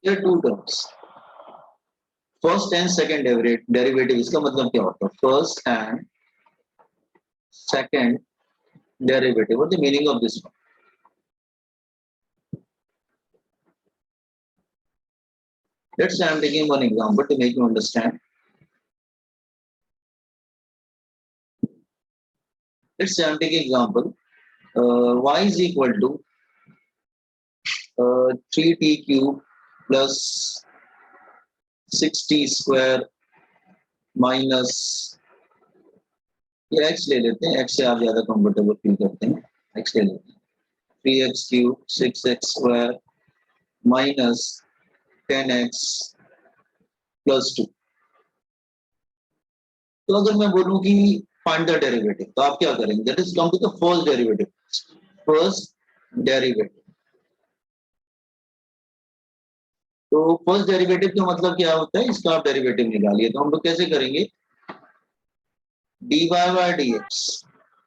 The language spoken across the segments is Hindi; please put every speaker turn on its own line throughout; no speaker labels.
There are two terms, first and second derivative. इसका मतलब क्या होता है? First and second derivative. What the meaning of this one? Let's say I'm taking one example to make you understand. Let's say I'm taking example. Y is equal to 3t cube plus 6t square minus, ये x ले लेते हैं, x से आप ज्यादा कंफर्टेबल फील करते हैं, x ले लेते हैं. 3x cube 6x square minus 10x plus 2. तो अगर मैं बोलूं कि फाइंड द डेरिवेटिव, तो आप क्या करेंगे? That is come to the first derivative. First derivative. तो फर्स्ट डेरिवेटिव का मतलब क्या होता है? इसका आप डेरिवेटिव निकालिए. तो हम लोग कैसे करेंगे? dy by dx.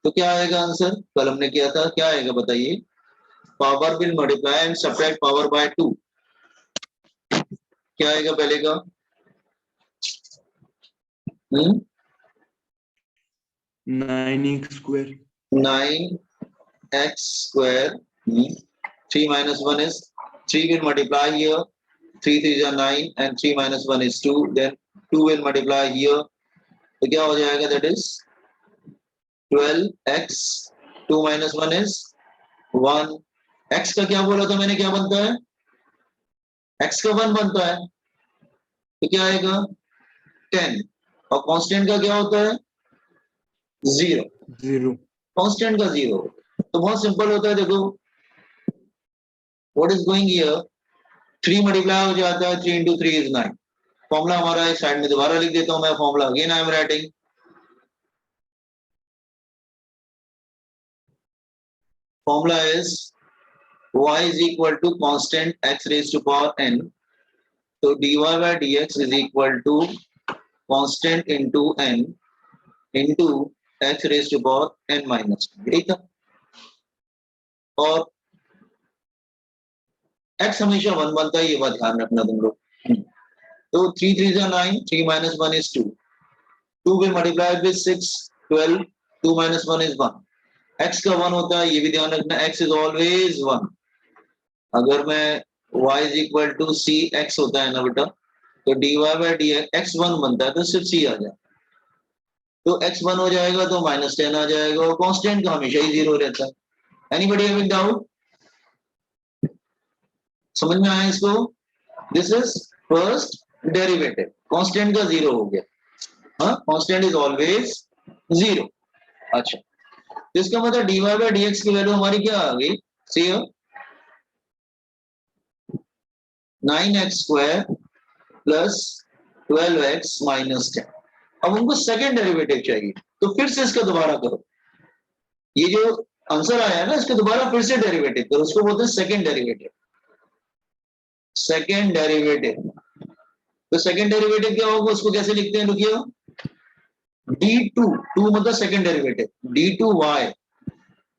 तो क्या आएगा आंसर? कल हमने किया था, क्या आएगा बताइए? Power will multiply and subtract power bye 2. क्या आएगा पहले का?
9x square.
9x square. 3 minus 1 is 3 will multiply here. 3 3 is 9 and 3 minus 1 is 2. Then 2 will multiply here. तो क्या हो जाएगा? That is 12x. 2 minus 1 is 1. x का क्या बोला था मैंने? क्या बनता है? x का 1 बनता है. तो क्या आएगा? 10. और कांस्टेंट का क्या होता है? 0. कांस्टेंट का 0. तो बहुत सिंपल होता है. देखो, what is going here? 3 multiply हो जाता है. 3 into 3 is 9. फॉर्मूला हमारा इस साइड में दोबारा लिख देता हूं मैं. Formula again I am writing. Formula is y is equal to constant x raised to power n. So dy by dx is equal to constant into n into x raised to power n minus 1. ठीक है. और x हमेशा 1 बनता है, ये बात ध्यान रखना तुम लोग. तो 3 3 is 9. 3 minus 1 is 2. 2 will multiply with 6 12. 2 minus 1 is 1. x का 1 होता है, ये भी ध्यान रखना. x is always 1. अगर मैं y is equal to c x होता है ना बेटा, तो dy by dx x 1 बनता है, तो सिर्फ c आ जाए. तो x 1 हो जाएगा तो minus 10 आ जाएगा. और कांस्टेंट का हमेशा ही 0 रहता है. Anybody having doubt? समझ में आया इसको? This is first derivative. Constant का 0 हो गया. हाँ, कांस्टेंट इज ऑलवेज 0. अच्छा, तो इसका मतलब dy by dx की वैल्यू हमारी क्या आ गई? सी 9x square plus 12x minus 10. अब उनको सेकेंड डेरिवेटिव चाहिए, तो फिर से इसका दोबारा करो. ये जो आंसर आया ना, इसका दोबारा फिर से डेरिवेटिव करो. उसको बोलते हैं सेकेंड डेरिवेटिव. Second derivative. तो सेकेंड डेरिवेटिव क्या होगा? उसको कैसे लिखते हैं? रुकिए. d2. 2 मतलब सेकेंड डेरिवेटिव. d2y.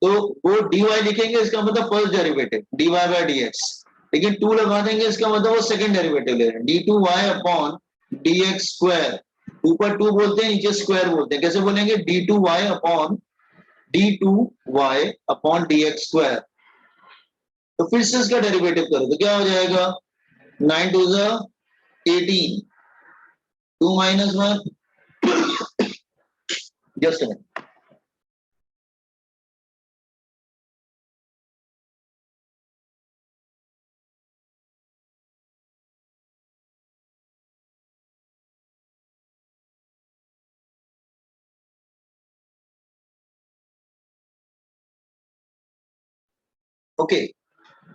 तो वो dy लिखेंगे, इसका मतलब first derivative dy by dx. लेकिन 2 लगा देंगे, इसका मतलब वो सेकेंड डेरिवेटिव ले रहे हैं. d2y upon dx square. ऊपर 2 बोलते हैं, नीचे स्क्वायर बोलते हैं. कैसे बोलेंगे? d2y upon dx square. तो फिर से इसका डेरिवेटिव करो तो क्या हो जाएगा? 9 2 18. 2 minus 1 just a minute. Okay,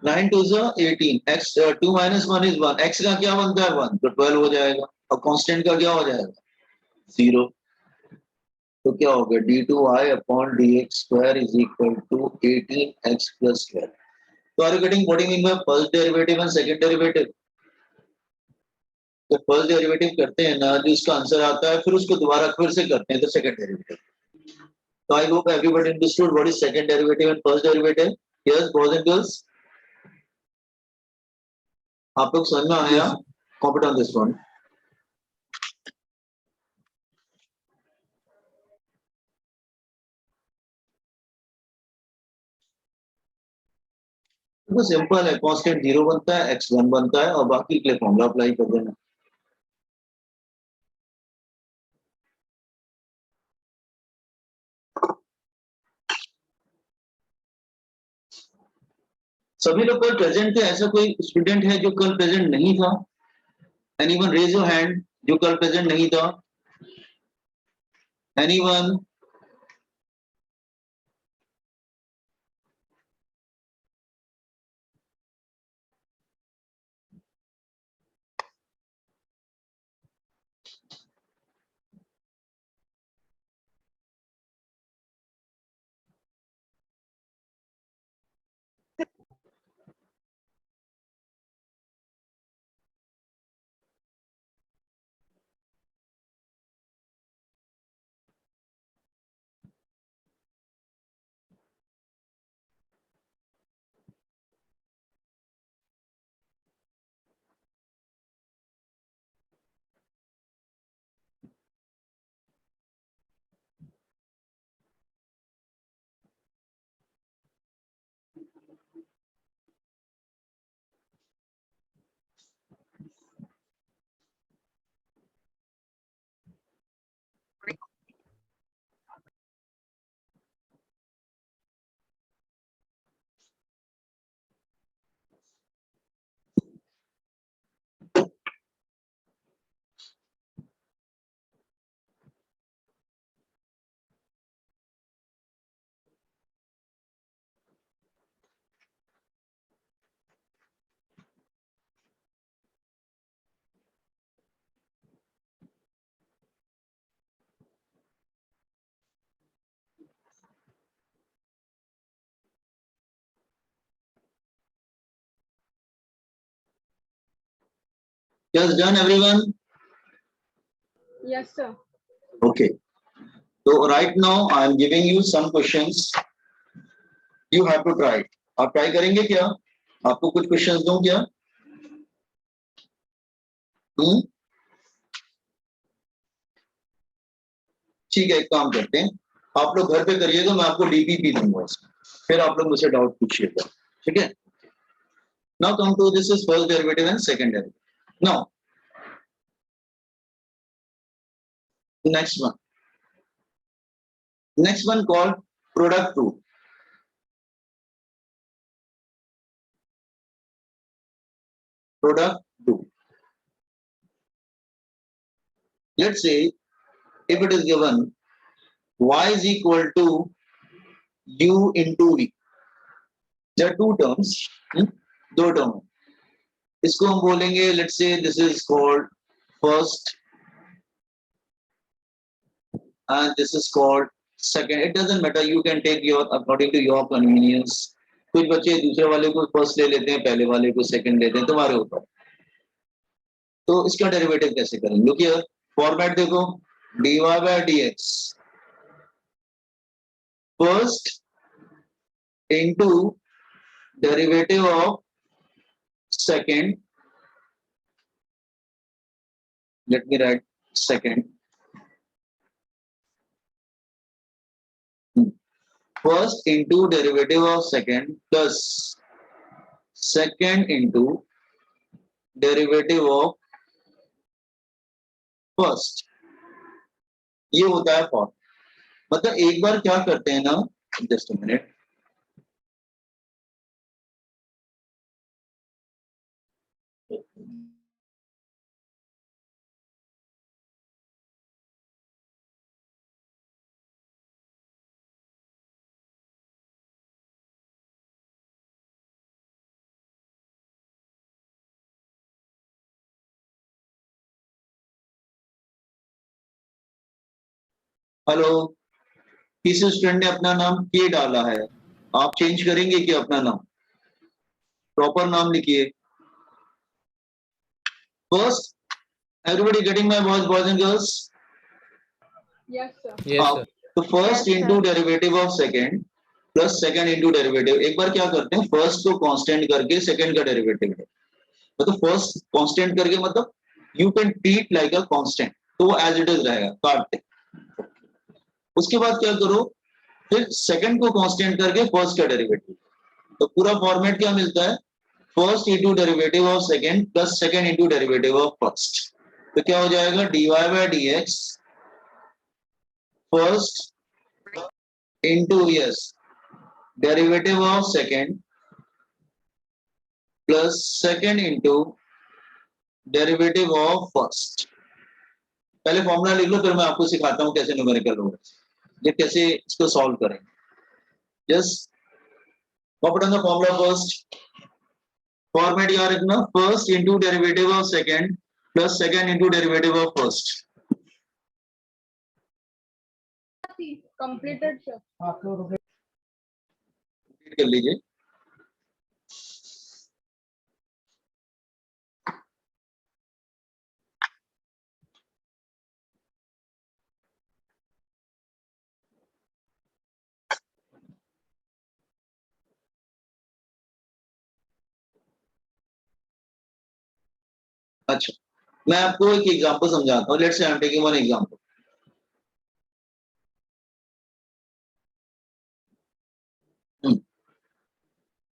9 2 18. x 2 minus 1 is 1. x का क्या बनता है? 1. तो 12 हो जाएगा. और कांस्टेंट का क्या हो जाएगा? 0. तो क्या हो गया? d2y upon dx square is equal to 18x plus 12. तो are you getting what I mean by first derivative and second derivative? तो फर्स्ट डेरिवेटिव करते हैं ना, जो इसका आंसर आता है, फिर उसको दोबारा फिर से करते हैं, तो सेकंड डेरिवेटिव. तो I hope everybody understood what is second derivative and first derivative. Yes boys and girls? आप लोग समझ में आया? Copy on this one. तो सिंपल है, कांस्टेंट 0 बनता है, x 1 बनता है और बाकी के लिए फॉर्मूला अप्लाई कर देना। सभी लोग कल प्रेजेंट थे? ऐसा कोई स्टूडेंट है जो कल प्रेजेंट नहीं था? एनीवन रेज योर हैंड जो कल प्रेजेंट नहीं था? Anyone? Just done, everyone?
Yes, sir.
Okay. So right now I am giving you some questions. You have to try it. आप ट्राई करेंगे क्या? आपको कुछ क्वेश्चंस दूं क्या? ठीक है, एक काम करते हैं, आप लोग घर पे करिएगा, मैं आपको डीपीपी दूंगा इसमें, फिर आप लोग मुझसे डाउट पूछिएगा, ठीक है? Now come to this is first derivative and second derivative. Now next one called product rule. Product rule. Let's say if it is given y is equal to u into v, there are two terms, दो term, इसको हम बोलेंगे, let's say this is called first and this is called second. It doesn't matter, you can take your according to your convenience. कुछ बच्चे दूसरे वाले को फर्स्ट ले लेते हैं, पहले वाले को सेकंड लेते हैं, तुम्हारे ऊपर। तो इसका डेरिवेटिव कैसे करेंगे? लुक हियर, फॉर्मेट देखो, dy by dx first into derivative of second, let me write second, first into derivative of second plus second into derivative of first, ये होता है फॉर्म। मतलब एक बार क्या करते हैं ना, जस्ट अ मिनट, हेलो, किसी स्टूडेंट ने अपना नाम के डाला है, आप चेंज करेंगे क्या अपना नाम? प्रॉपर नाम लिखिए। First, everybody getting my voice, boys and girls?
Yes, sir.
Yes, sir.
तो first
Yes,
into
sir.
Derivative of second plus second into derivative, एक बार क्या करते हैं, फर्स्ट को कांस्टेंट करके सेकेंड का डेरिवेटिव है, मतलब फर्स्ट कांस्टेंट करके मतलब you can treat like a constant, तो वो एज इट इज रहेगा, काट दे। उसके बाद क्या करो, फिर सेकंड को कांस्टेंट करके फर्स्ट का डेरिवेटिव, तो पूरा फॉर्मेट क्या मिलता है, first into derivative of second plus second into derivative of first. तो क्या हो जाएगा, dy by dx first into yes derivative of second plus second into derivative of first. पहले फॉर्मूला लिख लो, फिर मैं आपको सिखाता हूं कैसे न्यूमेरिकल होगा, ये कैसे इसको सॉल्व करेंगे। Just pop it on the formula first. Format याद रखना, first into derivative of second plus second into derivative of first.
Completed, sir.
कर लीजिए। अच्छा, मैं आपको एक एग्जांपल समझाता हूँ। Let's say I am taking one example.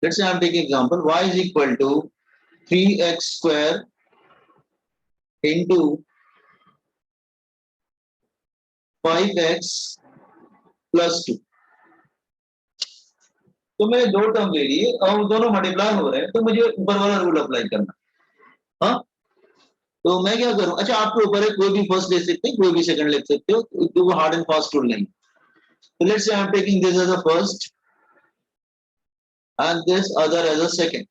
Let's say I'm taking example, y is equal to 3x square into 5x plus 2। तो मैंने दो टर्म ले लिए और दोनों मल्टीप्लाई हो रहे हैं, तो मुझे ऊपर वाला रूल अप्लाई करना। हाँ, तो मैं क्या करूं, अच्छा आपके ऊपर है, कोई भी फर्स्ट ले सकते हैं, कोई भी सेकंड ले सकते हो, तो वो हार्ड एंड फास्ट रूल नहीं। तो let's say I am taking this as a first and this other as a second.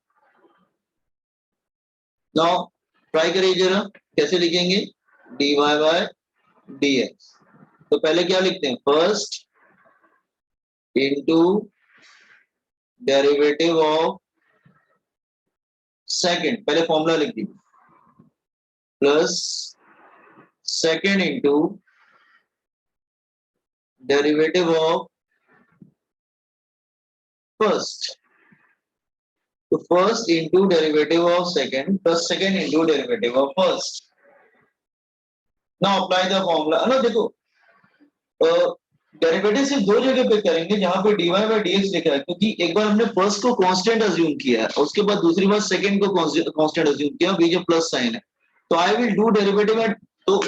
Now try करिए जरा, कैसे लिखेंगे, dy by dx। तो पहले क्या लिखते हैं, first into derivative of second, पहले फॉर्मूला लिख दीजिए, plus second into derivative of first. तो first into derivative of second plus second into derivative of first. Now apply the formula. ना देखो, डेरिवेटिव सिर्फ दो जगह पे करेंगे जहां पे dy बाय dx लिखा है, क्योंकि एक बार हमने फर्स्ट को कांस्टेंट अज्यूम किया है, उसके बाद दूसरी बार सेकंड को कांस्टेंट अज्यूम किया, बीच में प्लस साइन है, तो I will do derivative at, तो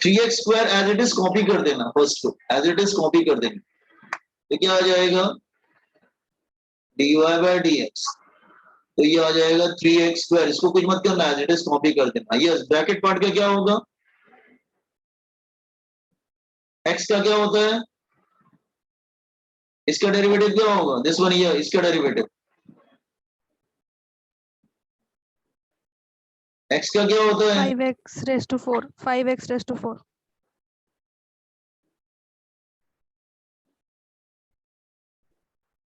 3x square as it is copy कर देना, फर्स्ट को एज इट इज कॉपी कर देना, तो क्या आ जाएगा, dy बाय dx, तो ये आ जाएगा 3x स्क्वायर, इसको कुछ मत करना, एज इट इज कॉपी कर देना। यस, ब्रैकेट पार्ट का क्या होगा, x का क्या होता है, इसका डेरिवेटिव क्या होगा, दिस वन, ये इसका डेरिवेटिव, x का क्या होता है,
5x raised to 4, 5x raised to 4.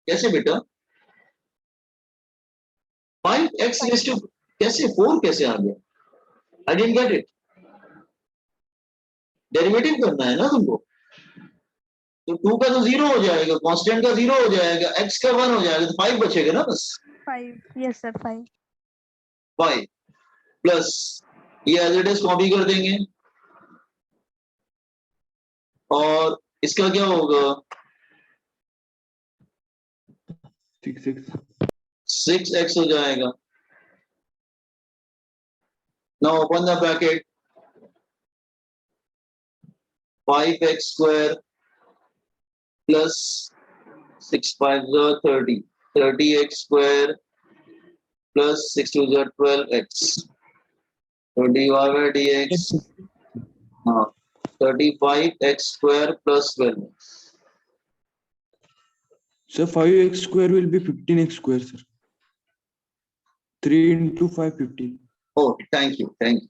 कैसे बेटा, 5x रेज़ टू कैसे 4 कैसे आ गया, I didn't get it. Derivative करना है ना तुमको, तो 2 का तो 0 हो जाएगा, कांस्टेंट का 0 हो जाएगा, x का 1 हो जाएगा, तो 5 बचेगा ना बस।
5. Yes, sir. 5.
5 प्लस ये एज इट इज कॉपी कर देंगे, और इसका क्या होगा, 6x हो जाएगा। Now open the bracket, 5x square plus 6 5 30, 30x square plus 6 2 12x, तो dy by dx, हाँ 35x square plus 12।
Sir, 5x square will be 15x square, sir. 3 into 5, 15.
Oh, thank you, thank you.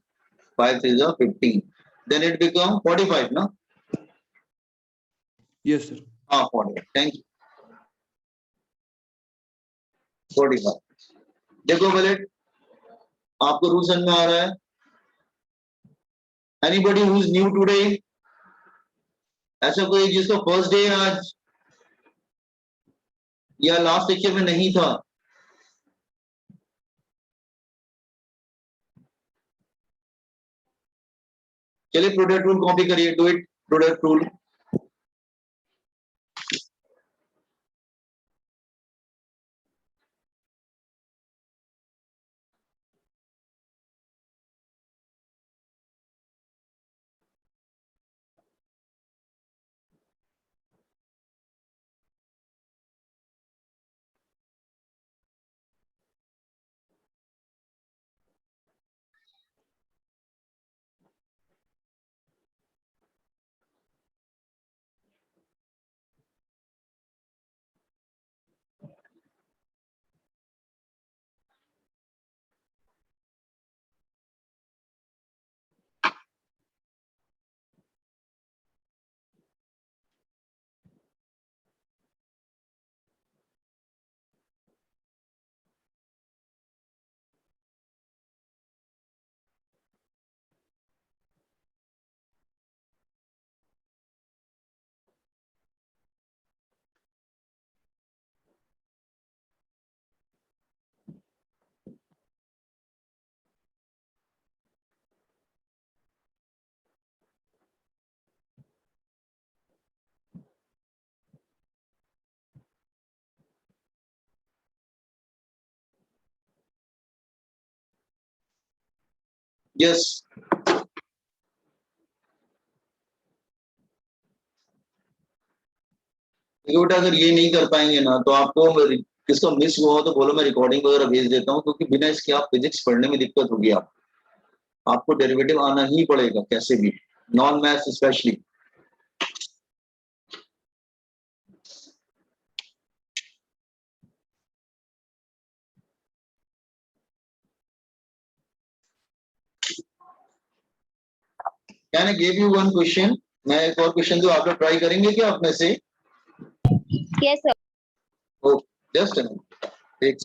5 is a 15. Then it become 45, no?
Yes, sir.
45. Thank you. 45. देखो बुलेट, आपको रूल समझ में आ रहा है? Anybody who is new today? ऐसा कोई जिसका फर्स्ट डे आज या लास्ट लेक्चर में नहीं था? चलिए प्रोडक्ट रूल कॉपी करिए, do it product rule. Yes, बेटा अगर ये नहीं कर पाएंगे ना तो आपको किसको मिस हुआ हो तो बोलो, मैं रिकॉर्डिंग वगैरह भेज देता हूँ, क्योंकि बिना इसके आप फिजिक्स पढ़ने में दिक्कत होगी। आपको डेरिवेटिव आना ही पड़ेगा कैसे भी, non maths specially. Can I give you one question? मैं एक और क्वेश्चन दूं, आप लोग ट्राई करेंगे क्या अपने से?
Yes, sir.
ओ जस्ट एक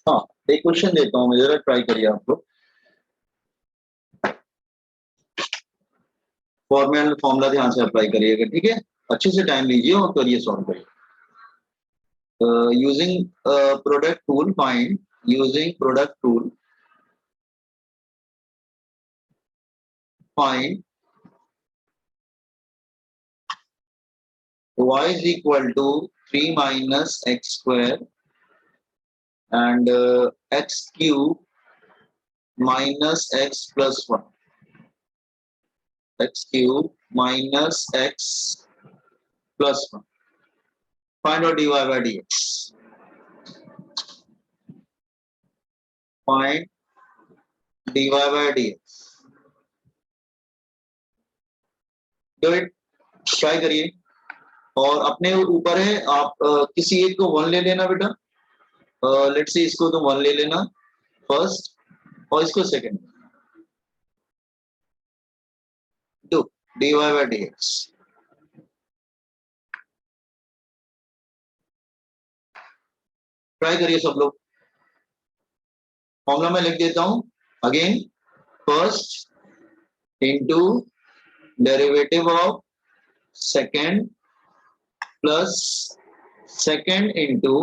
हाँ, एक क्वेश्चन देता हूँ मैं, जरा ट्राई करिए आप लोग। फॉर्मूला फॉर्मूला ध्यान से अप्लाई करिएगा, ठीक है? अच्छे से टाइम लीजिए और करिए, सॉल्व करिए। Using product tool find, using product tool find y is equal to 3 minus x square and x cube minus x plus 1, x cube minus x plus 1. Find out dy by dx. Find dy by dx. Do it. Try करिए और अपने ऊपर है, आप किसी एक को 1 ले लेना बेटा। लेट्स से इसको तो 1 ले लेना फर्स्ट और इसको second. do dy by dx. Try करिए सब लोग। फॉर्मूला मैं लिख देता हूं again, first into derivative of second plus second into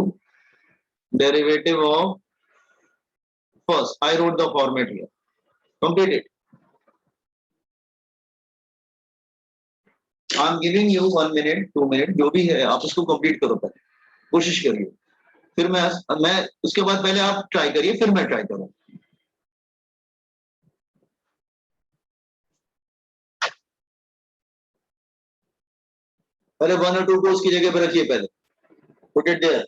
derivative of first. I wrote the format here. Complete it. I am giving you 1 minute, 2 minute, जो भी है आप उसको कंप्लीट करो, पहले कोशिश करिए, फिर मैं उसके बाद पहले आप ट्राई करिए, फिर मैं ट्राई करूँ। पहले 1 और 2 को उसकी जगह पर रखिए, पहले पुट इट देयर।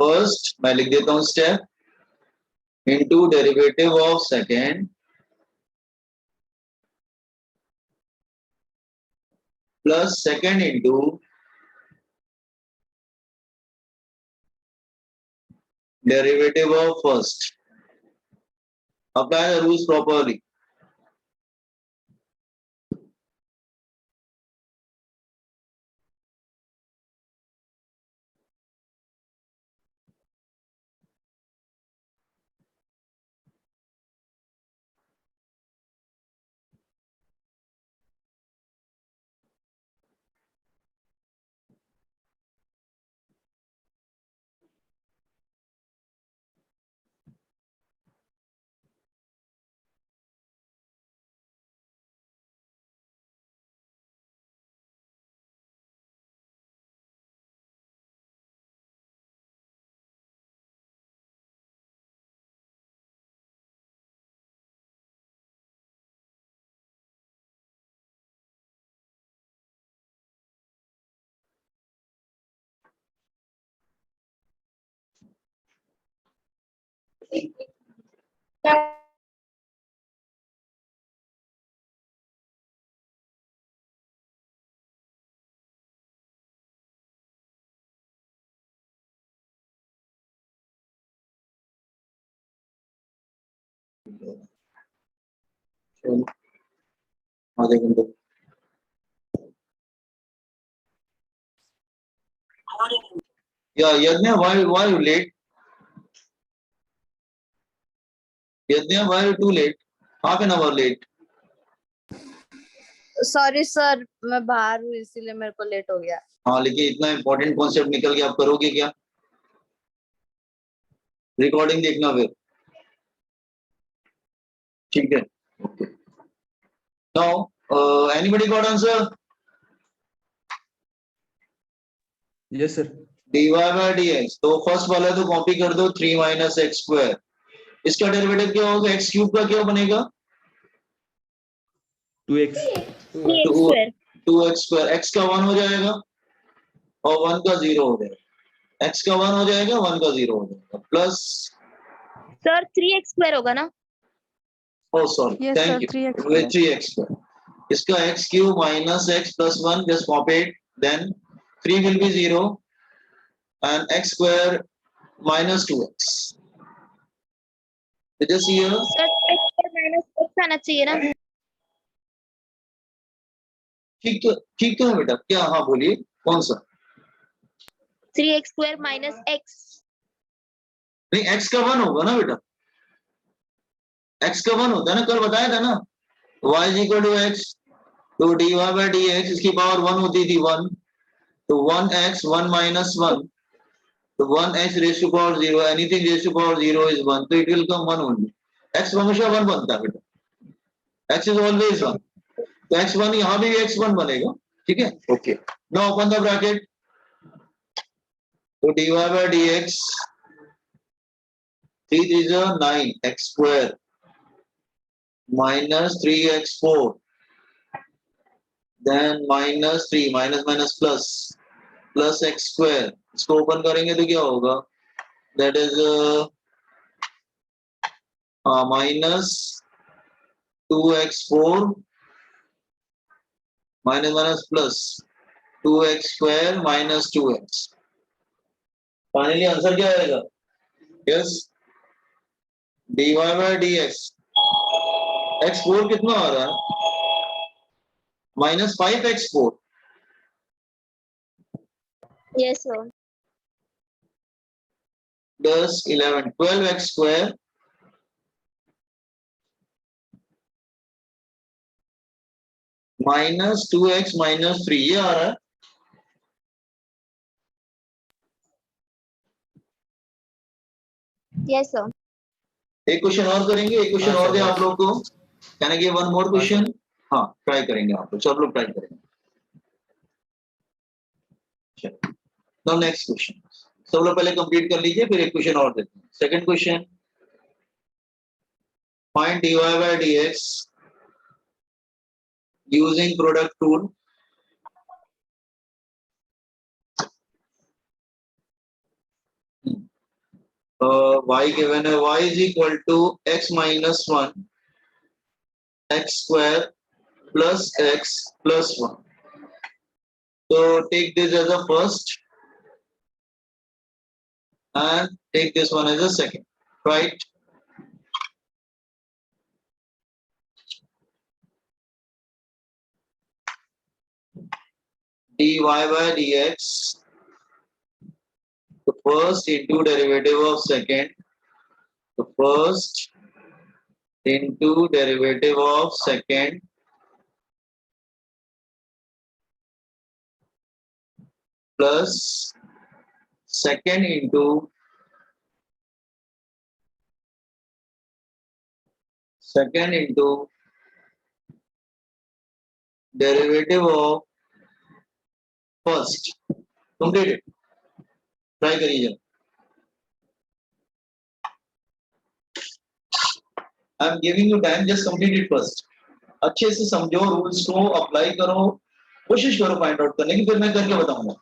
फर्स्ट मैं लिख देता हूं step into derivative of second plus second into derivative of first. Apply the rules properly. आधे घंटे Yadnya, why you late? Yadnya, why you too late? Half an hour late.
Sorry sir, मैं बाहर हूँ इसीलिए मेरे को लेट हो गया।
हाँ लेकिन इतना इंपॉर्टेंट कॉन्सेप्ट निकल के आप करोगे क्या? रिकॉर्डिंग देखना फिर, ठीक है? Now, anybody got answer?
Yes, sir.
dy by dx तो फर्स्ट वाला तो कॉपी कर दो 3 माइनस एक्स स्क्वायर। इसका डेरिवेटिव क्या होगा? एक्स क्यूब का क्या बनेगा?
2x.
2x square. एक्स का 1 हो जाएगा और 1 का 0 हो जाएगा। एक्स का 1 हो जाएगा, 1 का 0 हो जाएगा प्लस
सर 3x स्क्वायर होगा ना?
oh sorry
Yes, sir.
thank you
3x
with
square.
3x square इसका x cube minus x plus 1 just copy it, then 3 will be 0 and x square minus 2x so just here
sir x minus x आना चाहिए ना?
ठीक है बेटा, क्या? हाँ बोलिए, कौन सा?
3x square minus x।
नहीं x का 1 होगा ना बेटा, x का 1 होता है ना, कल बताया था ना y is equal to x तो dy by dx इसकी पावर 1 होती थी 1 तो 1x 1 minus 1 तो 1x raised to power 0 anything raised to power 0 is 1 तो it will come 1 only x हमेशा 1 बनता है बेटा, x is always 1 तो x1 यहाँ भी x1 बनेगा, ठीक है? Okay, now open the bracket तो dy by dx 3 is 9 x square minus 3x4 then minus 3 minus minus plus x square इसको ओपन करेंगे तो क्या होगा? That is minus 2x4 minus minus plus 2x square minus 2x finally answer क्या आएगा? Yes dy by dx x4 कितना आ रहा है? -5x4
yes sir.
10 11 12x square minus 2x minus 3 ये आ रहा है।
Yes sir.
एक क्वेश्चन और करेंगे, एक क्वेश्चन और दे आप लोग को, can I give one more question? हाँ ट्राई करेंगे आप लोग, सब लोग ट्राई करेंगे। नाउ नेक्स्ट क्वेश्चन सब लोग पहले कंप्लीट कर लीजिए, फिर एक क्वेश्चन और देते हैं। Second question, find dy by dx using product tool Y given है y is equal to x minus 1 x square plus x plus 1. So take this as a first and take this one as a second, right? dy by dx, the first into derivative of second, the first into derivative of second plus second into derivative of first. Complete it. Try करिए. I am giving you time. Just complete it first. अच्छे से समझो रूल्स को, अप्लाई करो, कोशिश करो फाइंड आउट करने की, फिर मैं करके बताऊंगा.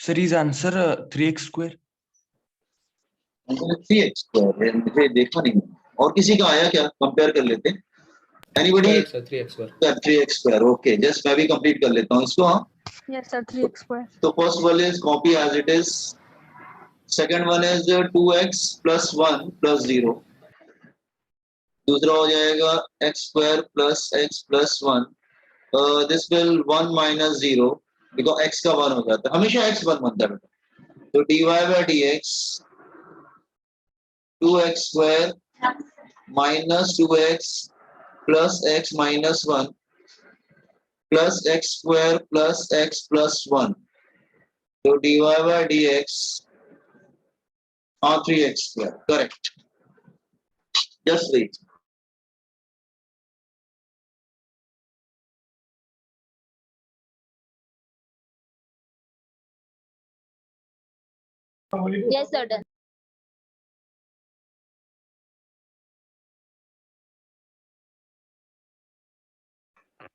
Sir, is answer 3x square?
3x square मुझे देखा नहीं, और किसी का आया क्या? कंपेयर कर लेते. Anybody?
Correct, sir. 3x square.
3x square. Okay, just मैं भी कंप्लीट कर लेता हूँ इसको. हाँ,
Yes, sir. 3x square.
तो first one is copy as it is, second one is 2x plus 1 plus 0, दूसरा हो जाएगा x square plus x plus 1. This will 1 minus 0 because x का 1 हो जाता है, हमेशा x 1 बनता है बेटा. तो dy by dx 2x square minus 2x plus x minus 1 plus x square plus x plus 1. So dy by dx 3x square. Correct. Just wait.
Yes, sir. Done.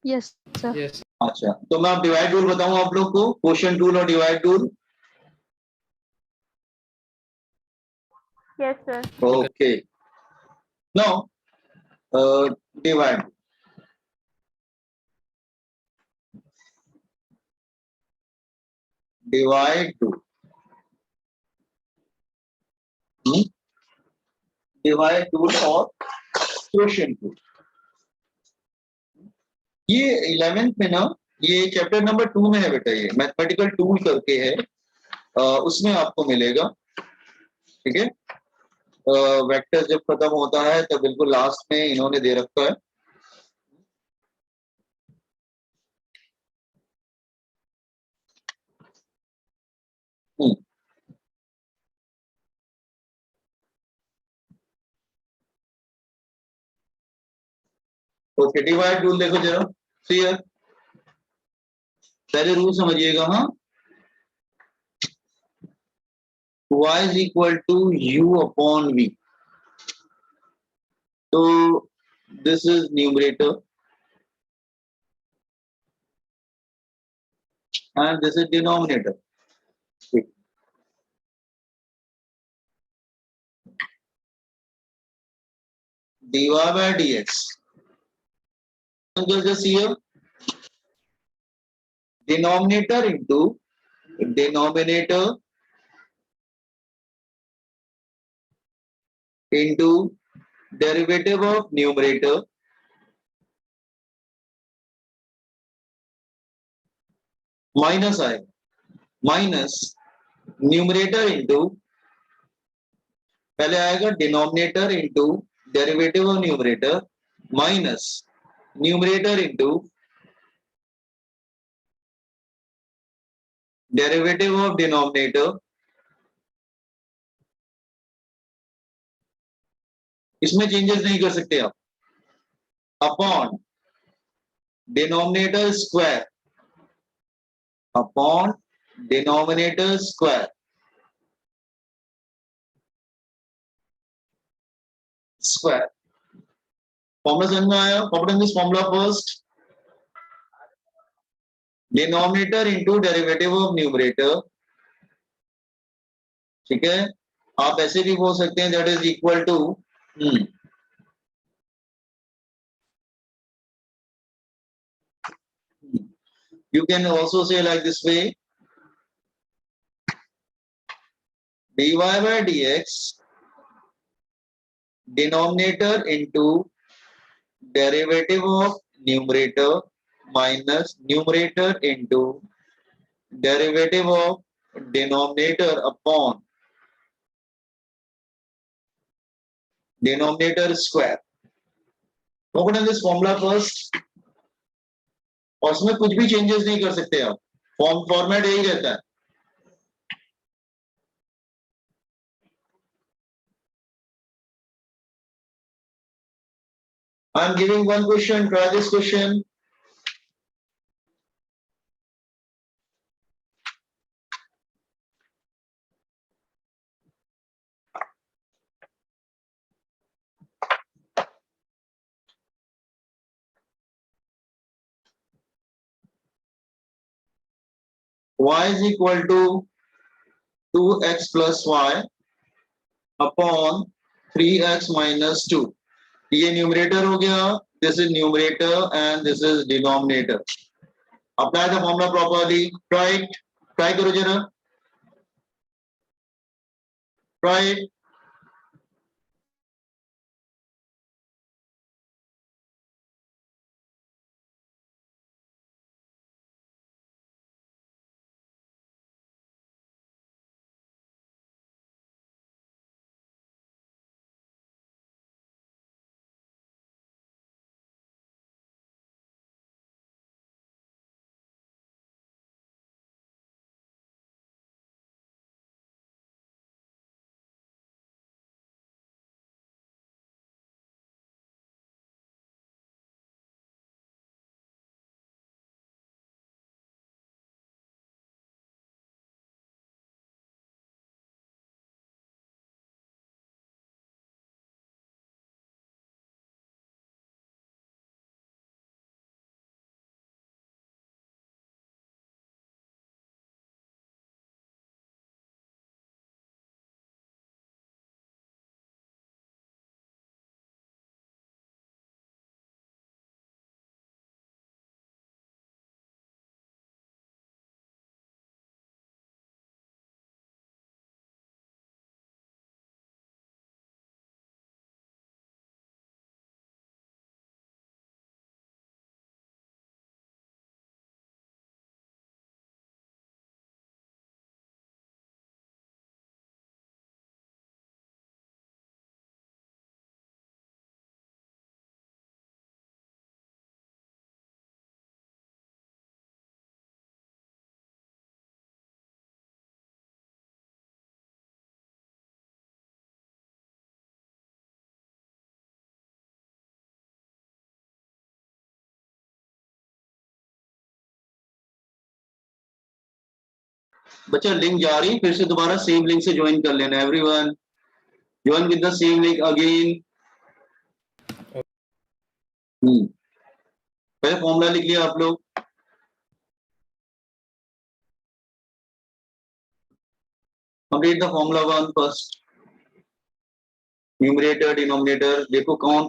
Yes, sir.
Yes.
अच्छा, तो मैं अब डिवाइड रूल बताऊं आप लोग को, क्वोशिएंट रूल और divide rule.
Yes, sir.
Okay, now divide. Divide rule, divide rule और क्वोशिएंट रूल. ये 11th में ना, ये चैप्टर नंबर 2 में है बेटा, ये मैथमेटिकल टूल करके है, उसमें आपको मिलेगा. ठीक है, वेक्टर जब खत्म होता है तो बिल्कुल लास्ट में इन्होंने दे रखा है. ओके, डिवाइड रूल देखो जरा. क्लियर? पहले रूल समझिएगा. हाँ, y is equal to u upon v. So this is numerator and this is denominator. dy by dx. Just here, denominator into denominator into derivative of numerator minus I minus numerator into, पहले आएगा denominator into derivative of numerator minus numerator into derivative of denominator, इसमें चेंजेस नहीं कर सकते आप, upon denominator square, upon denominator square, square. Formula समझ में आया? Copy this formula first, denominator into derivative of numerator, ठीक है। आप ऐसे भी बोल सकते हैं that is equal to you can also say like this way, dy by dx denominator into derivative of numerator minus numerator into derivative of denominator upon denominator square. Open this formula first. और उसमें कुछ भी चेंजेस नहीं कर सकते आप, फॉर्मेट यही रहता है। I am giving one question, try this question. Y is equal to 2x plus y upon 3x minus 2. ये न्यूमरेटर हो गया, this is numerator and this is denominator. Apply the formula properly, try करो जरा, ट्राई। बच्चा लिंक जा रही, फिर से दोबारा सेम लिंक से ज्वाइन कर लेना। Everyone join with the same link again. पहले फॉर्मूला लिख लिया आप लोग, complete the formula one first. Numerator denominator देखो कौन